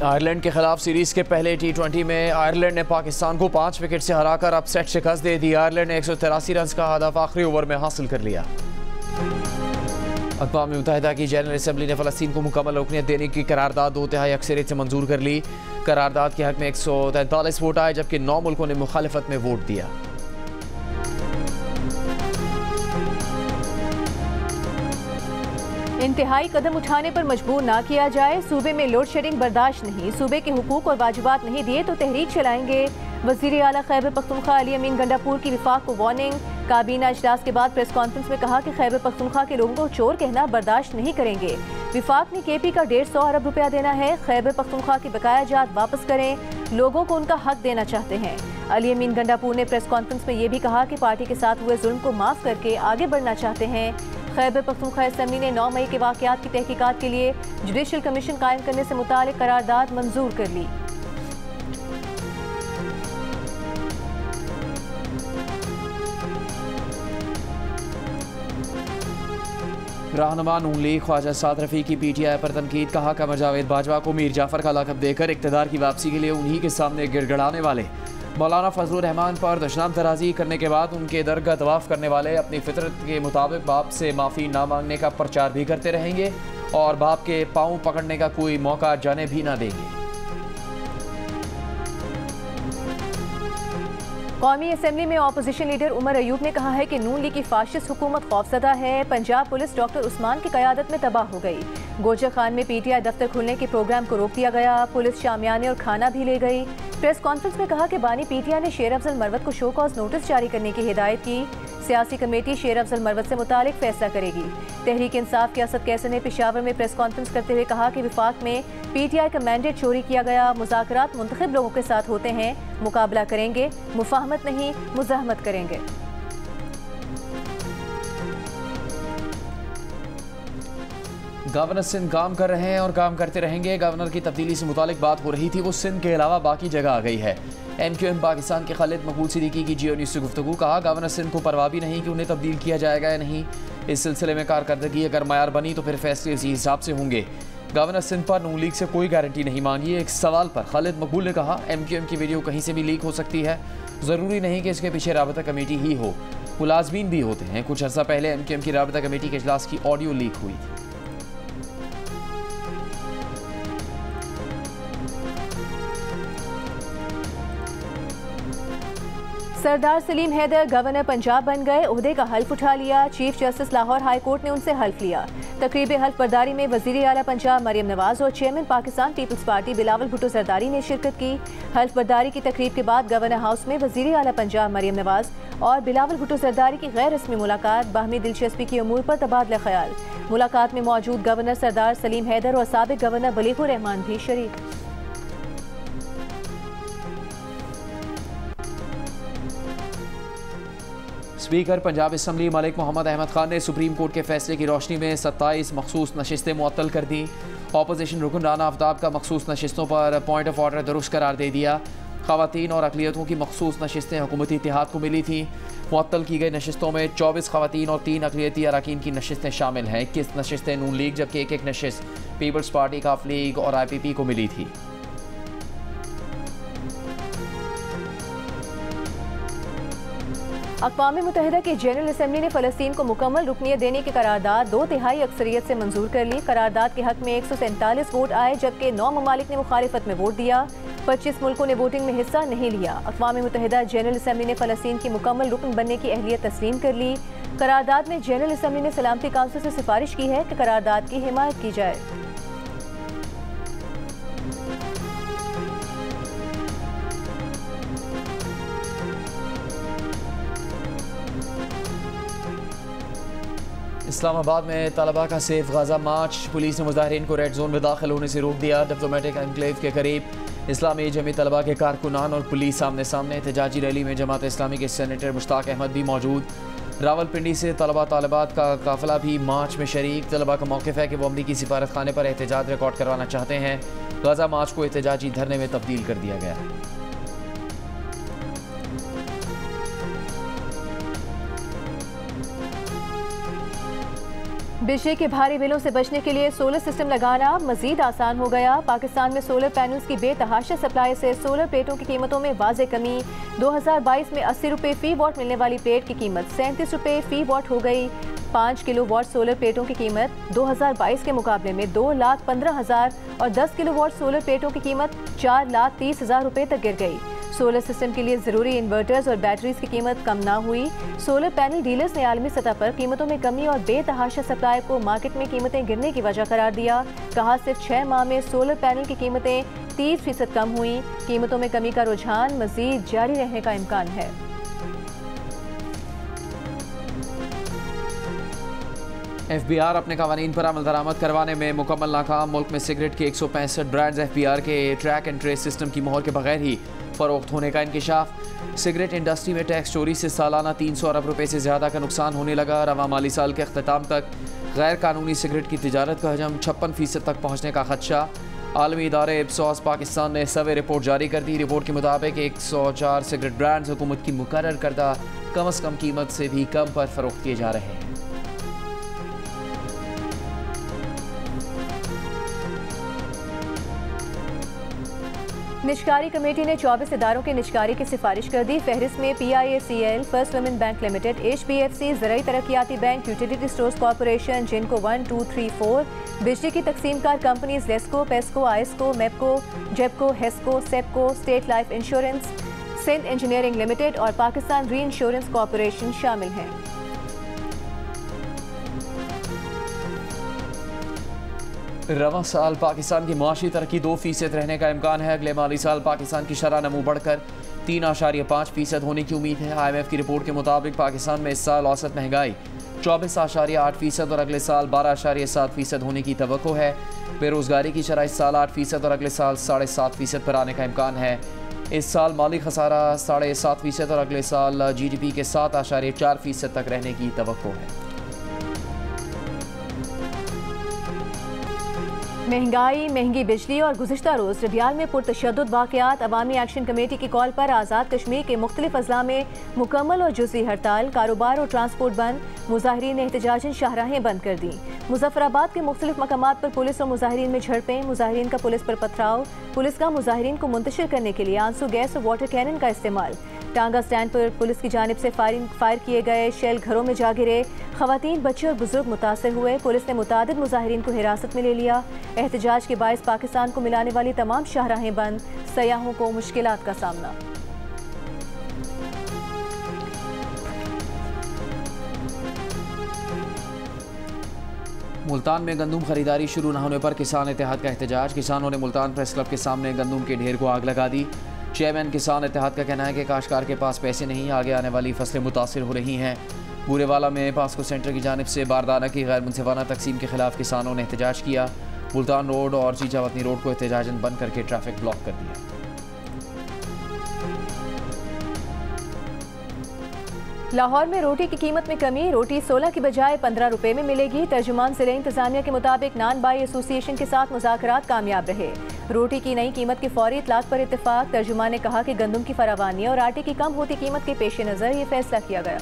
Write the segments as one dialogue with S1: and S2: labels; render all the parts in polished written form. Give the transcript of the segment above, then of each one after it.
S1: Ireland के खिलाफ series के पहले T20 में आयरलैंड ने पाकिस्तान को 5 विकेट से हराकर अपसेट शिकस्त दे दी। आयरलैंड ने 183 रन का हदफ आखिरी ओवर में हासिल कर लिया। अक़वाम मुत्तहिदा की जनरल असम्बली ने फ़लस्तीन को मुकम्मल रुकनियत देने की करारदाद 2/3 अक्सरियत से मंजूर कर ली। करारदाद के हक में 143 वोट आए जबकि 9 मुल्कों ने मुखालिफत में वोट दिया।
S2: इंतहाई कदम उठाने पर मजबूर ना किया जाए। सूबे में लोड शेडिंग बर्दाश्त नहीं। सूबे के हुकूक और वाजिबात नहीं दिए तो तहरीक चलाएंगे। वज़ीर आला खैबर पख्तूनख्वा अली अमीन गंडापुर की विफाक को वार्निंग। काबीना इजलास के बाद प्रेस कॉन्फ्रेंस में कहा कि खैबर पख्तूनख्वा के लोगों को चोर कहना बर्दाश्त नहीं करेंगे। विफाक ने KP का 150 अरब रुपया देना है। खैबर पख्तूनख्वा की बकाया जात वापस करें। लोगों को उनका हक देना चाहते हैं। अली अमीन गंडापुर ने प्रेस कॉन्फ्रेंस में ये भी कहा कि पार्टी के साथ हुए जुल्म को माफ़ करके आगे बढ़ना चाहते हैं। खैबर पख्तूनख्वा असम्बली ने 9 मई के वाक़यात की तहकीकात के लिए जुडिशल कमीशन कायम करने से मुतालिक करारदाद मंजूर कर ली।
S1: रहनुमा नून लीग ख्वाजा साद रफ़ी की PTI पर तनकीद। कहा कमर जावेद बाजवा को मीर जाफर का लक़ब देकर इक़्तिदार की वापसी के लिए उन्हीं के सामने गिड़गड़ाने वाले मौलाना फजलुर रहमान पर दशनाम तराजी करने के बाद उनके दरगाह तवाफ़ करने वाले अपनी फितरत के मुताबिक बाप से माफ़ी ना मांगने का प्रचार भी करते रहेंगे और बाप के पाँव पकड़ने का कोई मौका जाने भी ना देंगे।
S2: कौमी असम्बली में अपोजिशन लीडर उमर अयूब ने कहा है कि नून लीग की फाशिस्ट हुकूमत खौफजदा है। पंजाब पुलिस डॉक्टर उस्मान की क़यादत में तबाह हो गई। गोजर खान में PTI दफ्तर खुलने के प्रोग्राम को रोक दिया गया। पुलिस शामियाने और खाना भी ले गई। प्रेस कॉन्फ्रेंस में कहा कि बानी PTI ने शेर अफजल मरवत को शो कॉज नोटिस जारी करने की हिदायत की। सियासी कमेटी शेर अफजल मरवत से मुतालिक फैसला करेगी। तहरीक इंसाफ के असद कैसर ने पेशावर में प्रेस कॉन्फ्रेंस करते हुए कहा कि विफाक में PTI का मैंडेट चोरी किया गया। मुज़ाकरात मुंतखब लोगों के साथ होते हैं। मुकाबला करेंगे, मुफाहमत नहीं मुज़ाहमत करेंगे।
S1: गवर्नर सिंध काम कर रहे हैं और काम करते रहेंगे। गवर्नर की तब्दीली से मुतालिक बात हो रही थी, वो सिंध के अलावा बाकी जगह आ गई है। MQM पाकिस्तान के खालिद मकबूल सिद्दीकी की जियो न्यूज़ से गुफ्तगू। कहा गवर्नर सिंध को परवाह भी नहीं कि उन्हें तब्दील किया जाएगा या नहीं। इस सिलसिले में कारकर्दगी अगर मयार बनी तो फिर फैसले इसी हिसाब से होंगे। गवर्नर सिंध पर नून लीग से कोई गारंटी नहीं मांगी। एक सवाल पर खालिद मकबूल ने कहा MQM की वीडियो कहीं से भी लीक हो सकती है, ज़रूरी नहीं कि इसके पीछे राबता कमेटी ही हो, मुलाजमीन भी होते हैं। कुछ अर्सा पहले MQM की राबता कमेटी के इजलास की ऑडियो लीक हुई थी।
S2: सरदार सलीम हैदर गवर्नर पंजाब बन गए। ओहदे का हल्फ उठा लिया। Chief justice Lahore high court ने उनसे हल्फ लिया। तकरीब हल्फ बर्दारी में वज़ीर आला पंजाब मरियम नवाज और chairman Pakistan Peoples Party Bilawal Bhutto Zardari ने शिरकत की। हल्फ बर्दारी की तकरीब के बाद गवर्नर हाउस में वज़ीर आला पंजाब मरियम नवाज और बिलावल भुट्टो जरदारी की गैर रस्मी मुलाकात। बाहमी दिलचस्पी की उमूर पर तबादला ख्याल। मुलाकात में मौजूद गवर्नर सरदार सलीम हैदर और साबिक गवर्नर बलीगुर रहमान भी शरीक।
S1: स्पीकर पंजाब असम्बली मलिक मोहम्मद अहमद खान ने सुप्रीम कोर्ट के फैसले की रोशनी में 27 मखसूस नशिस्तें मुअत्तल कर दी। अपोजिशन रुकन राना आफ्ताब का मखसूस नशिस्तों पर पॉइंट ऑफ ऑर्डर दुरुस्त करार दे दिया। ख़वातीन और अक़लियतों की मखसूस नशिस्तें हुकूमती इत्तेहाद को मिली थी। मुअत्तल की गई नशिस्तों में 24 ख़वातीन और 3 अक़लियती अरकान की नशिस्तें शामिल हैं। 21 नशिस्तें नून लीग जबकि एक नशिस्त पीपल्स पार्टी, काफ लीग और IPP को मिली थी।
S2: अक़वाम मुत्तहिदा की जनरल असम्बली ने फ़लस्तीन को मुकम्मल रुकनियत देने की करारदाद 2/3 अक्सरियत से मंजूर कर ली। करारदाद के हक में 147 वोट आए जबकि 9 ममालिक ने मुखालिफत में वोट दिया। 25 मुल्कों ने वोटिंग में हिस्सा नहीं लिया। अक़वाम मुत्तहिदा जनरल असम्बली ने फ़लस्तीन की मुकम्मल रुकन बनने की अहलियत तस्लीम कर ली। करारदाद में जनरल असम्बली ने सलामती काउंसिल से सिफारिश की है कि करारदाद की हिमायत की जाए।
S1: इस्लामाबाद में तलबा का सेफ गाजा मार्च। पुलिस ने मुजाहिरीन को रेड जोन में दाखिल होने से रोक दिया। डिप्लोमेटिक एनक्लेव के करीब इस्लामी जमी तलबा के कारकुनान और पुलिस सामने सामने। एहतजाजी रैली में जमात इस्लामी के सेनेटर मुश्ताक अहमद भी मौजूद। रावलपिंडी से तलबा तालिबात का काफिला भी मार्च में शरीक। तलबा का मौक़िफ़ है कि वो अमरीकी सिफारत खाने पर एहतजाज रिकॉर्ड करवाना चाहते हैं। गाजा मार्च को एहतजाजी धरने में तब्दील कर दिया गया।
S2: बिजली के भारी बिलों से बचने के लिए सोलर सिस्टम लगाना मजीद आसान हो गया। पाकिस्तान में सोलर पैनल्स की बेतहाशा सप्लाई से सोलर प्लेटों की कीमतों में वाज़े कमी। 2022 में 80 रुपये फी वॉट मिलने वाली प्लेट की कीमत 37 रुपये फी वॉट हो गई। 5 किलो वॉट सोलर प्लेटों की कीमत 2022 के मुकाबले में 2,15,000 और 10 किलो वॉट सोलर प्लेटों की कीमत 4,30,000 रुपये तक गिर गई। सोलर सिस्टम के लिए ज़रूरी इन्वर्टर्स और बैटरीज की कीमत कम ना हुई। सोलर पैनल डीलर्स ने आलमी सतह पर कीमतों में कमी और बेतहाशा सप्लाई को मार्केट में कीमतें गिरने की वजह करार दिया। कहा सिर्फ 6 माह में सोलर पैनल की कीमतें 30% कम हुई। कीमतों में कमी का रुझान मजीद जारी रहने का इम्कान है।
S1: FBI अपने कवानीन पर अमल दरामद करवाने में मुकम्मल नाकाम। मुल्क में सिगरेट के 165 ब्रांड्स FBI के ट्रैक एंड ट्रेस सिस्टम की मोहर के बगैर ही फरोख्त होने का इंकिशाफ। सिगरेट इंडस्ट्री में टैक्स चोरी से सालाना 300 अरब रुपए से ज़्यादा का नुकसान होने लगा। रवा माली साल के अख्ताम तक गैर कानूनी सिगरेट की तिजारत का हजम 56% तक पहुँचने का खदशा। आलमी इदारे इप्सॉस पाकिस्तान ने सर्वे रिपोर्ट जारी कर दी। रिपोर्ट के मुताबिक 104 सिगरेट ब्रांड्स हुकूमत की मुकर्रर करदा कम अज़ कम कीमत से भी कम पर फरोख्त किए जा रहे हैं।
S2: निजकारी कमेटी ने 24 इदारों के निजकारी की सिफारिश कर दी। फहरिस्त में PIACL, first women bank limited, HPFC, ज़राई तरक्याती बैंक, यूटिलिटी स्टोर्स कॉरपोरेशन, जिनको 1, 2, 3, 4, बिजली की तकसीमकार companies LESCO, PESCO, IESCO, MEPCO, GEPCO, HESCO, SEPCO, state life insurance, Sindh engineering limited और पाकिस्तान री इंश्योरेंस कॉरपोरेशन शामिल हैं।
S1: रवा साल पाकिस्तान की मुआशी तरक्की 2% रहने का इम्कान है। अगले माली साल पाकिस्तान की शरह नमू बढ़कर 3.5% होने की उम्मीद है। IMF की रिपोर्ट के मुताबिक पाकिस्तान में इस साल औसत महंगाई 24.8% और अगले साल 12.7% होने की तवक्को है। बेरोजगारी की शरह इस साल 8% और अगले साल 7.5% पर आने का इम्कान है। इस साल माली खसारा 7.5% और अगले साल GDP के 7.4% तक रहने की तवक्को है।
S2: महंगाई, महंगी बिजली और गुज़िश्ता रोज़ रबियाल में पुरतशद्दुद वाक़यात। अवामी एक्शन कमेटी की कॉल पर आज़ाद कश्मीर के मुख्तलिफ अज़ला में मुकम्मल और जुज़वी हड़ताल। कारोबार और ट्रांसपोर्ट बंद। मुज़ाहिरीन ने एहतजाजन शाहराहें बंद कर दी। मुजफ्फराबाद के मुख्तलिफ मकामात पर पुलिस और मुज़ाहिरीन में झड़पें। मुज़ाहिरीन का पुलिस पर पथराव। पुलिस का मुज़ाहिरीन को मुंतशिर करने के लिए आंसू गैस और वाटर कैनन का इस्तेमाल। टांगा स्टैंड पर पुलिस की जानिब से फायर किए गए शेल घरों में जा गिरे। खवातीन, बच्चे और बुजुर्ग मुतासर हुए। पुलिस ने मुतादिद मुज़ाहिरीन को हिरासत में ले लिया। एहतजाज के बायस पाकिस्तान को मिलाने वाली तमाम शाहराहें बंद। सयाहों को मुश्किलात का सामना।
S1: मुल्तान में गंदम खरीदारी शुरू न होने पर किसान इत्तेहाद का एहतजाज। किसानों ने मुल्तान प्रेस क्लब के सामने गंदम के ढेर को आग लगा दी। चेयरमैन किसान इत्तेहाद का कहना है कि काश्तकार के पास पैसे नहीं, आगे आने वाली फसलें मुतासिर हो रही हैं। बूरेवाला में पास्को सेंटर की जानिब से बारदाना की गैर मुनसिफाना तकसीम के खिलाफ किसानों ने एहतजाज किया। मुल्तान रोड और चीचा वतनी रोड को एहतजाजन बंद करके ट्रैफिक ब्लॉक कर दिया।
S2: लाहौर में रोटी की कीमत में कमी। रोटी 16 की बजाय 15 रुपए में मिलेगी। तर्जुमान ज़िला इंतजामिया के मुताबिक नान बाई एसोसिएशन के साथ मुज़ाकरात कामयाब रहे। रोटी की नई कीमत की फौरी इतलाक पर इत्तेफाक। तर्जुमान ने कहा कि गंदम की फरावानी और आटे की कम होती कीमत के पेश नज़र ये फैसला किया गया।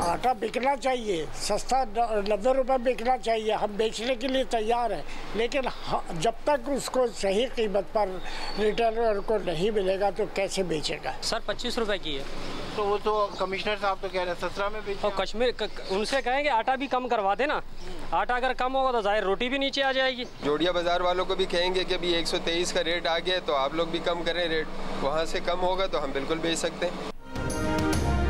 S3: आटा बिकना चाहिए, सस्ता 90 रुपये बिकना चाहिए। हम बेचने के लिए तैयार हैं, लेकिन जब तक उसको सही कीमत पर रिटेलर को नहीं मिलेगा तो कैसे बेचेगा।
S4: सर 25 रुपए की है।
S5: तो वो तो कमिश्नर साहब तो कह रहे हैं 17 में बेचें।
S4: और कश्मीर उनसे कहें कि आटा भी कम करवा देना। आटा अगर कम होगा तो जाहिर रोटी भी नीचे आ जाएगी।
S6: जोड़िया बाजार वालों को भी कहेंगे कि अभी 123 का रेट आ गया, तो आप लोग भी कम करें रेट। वहाँ से कम होगा तो हम बिल्कुल बेच सकते हैं।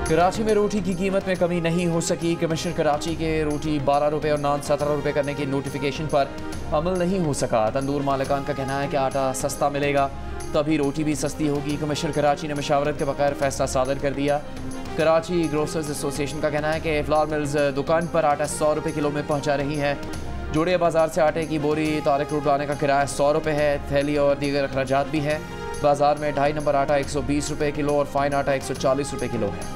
S1: कराची में रोटी की कीमत में कमी नहीं हो सकी। कमिश्नर कराची के रोटी 12 रुपये और नान 17 रुपये करने की नोटिफिकेशन पर अमल नहीं हो सका। तंदूर मालिकान का कहना है कि आटा सस्ता मिलेगा तभी रोटी भी सस्ती होगी। कमिश्नर कराची ने मशावरत के बगैर फैसला सादर कर दिया। कराची ग्रोसर्स एसोसिएशन का कहना है कि फ्लावर मिल्स दुकान पर आटा 100 रुपये किलो में पहुँचा रही हैं। जोड़िया बाजार से आटे की बोरी तारिक रोड लाने का किराया 100 रुपये है। थैली और दीगर अखराजात भी हैं। बाजार में 2.5 नंबर आटा 120 रुपये किलो और फाइन आटा 140 रुपये किलो है।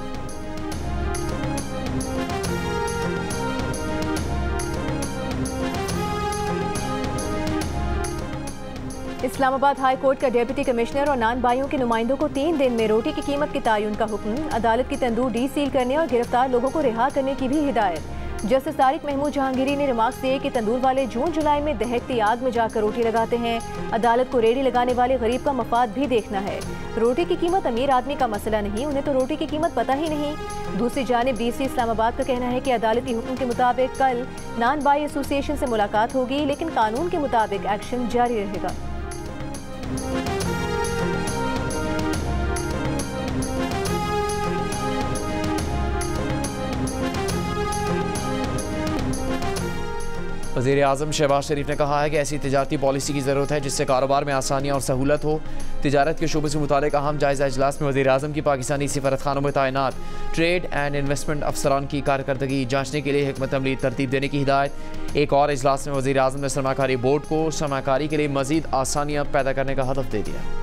S2: इस्लामाबाद हाई कोर्ट का डिप्टी कमिश्नर और नान बाइयों के नुमाइंदों को 3 दिन में रोटी की कीमत के तयन का हुक्म। अदालत की तंदूर डीसील करने और गिरफ्तार लोगों को रिहा करने की भी हिदायत। जस्टिस तारिक महमूद जहांगीरी ने रिमार्क्स दिए कि तंदूर वाले जून जुलाई में दहकती आग में जाकर रोटी लगाते हैं। अदालत को रेडी लगाने वाले गरीब का मफाद भी देखना है। रोटी की कीमत अमीर आदमी का मसला नहीं, उन्हें तो रोटी की कीमत पता ही नहीं। दूसरी जानिब डीसी इस्लामाबाद का कहना है कि अदालती हुक्म के मुताबिक कल नान बाई एसोसिएशन से मुलाकात होगी, लेकिन कानून के मुताबिक एक्शन जारी रहेगा।
S1: वज़ीर आज़म शहबाज शरीफ ने कहा है कि ऐसी तिजारती पॉलिसी की ज़रूरत है जिससे कारोबार में आसानियाँ और सहूलत हो। तिजारत के शोबे से मुतालिक अहम जायज़ा इजलास में वज़ीर आज़म की पाकिस्तानी सफारत खानों में तैनात ट्रेड एंड इन्वेस्टमेंट अफसरान की कारकर्दगी जांचने के लिए हिकमत अमली तरतीब देने की हिदायत। एक और इजलास में वज़ीर आज़म ने सरमाकारी बोर्ड को सरमाकारी के लिए मज़ीद आसानियाँ पैदा करने का हदफ दे दिया।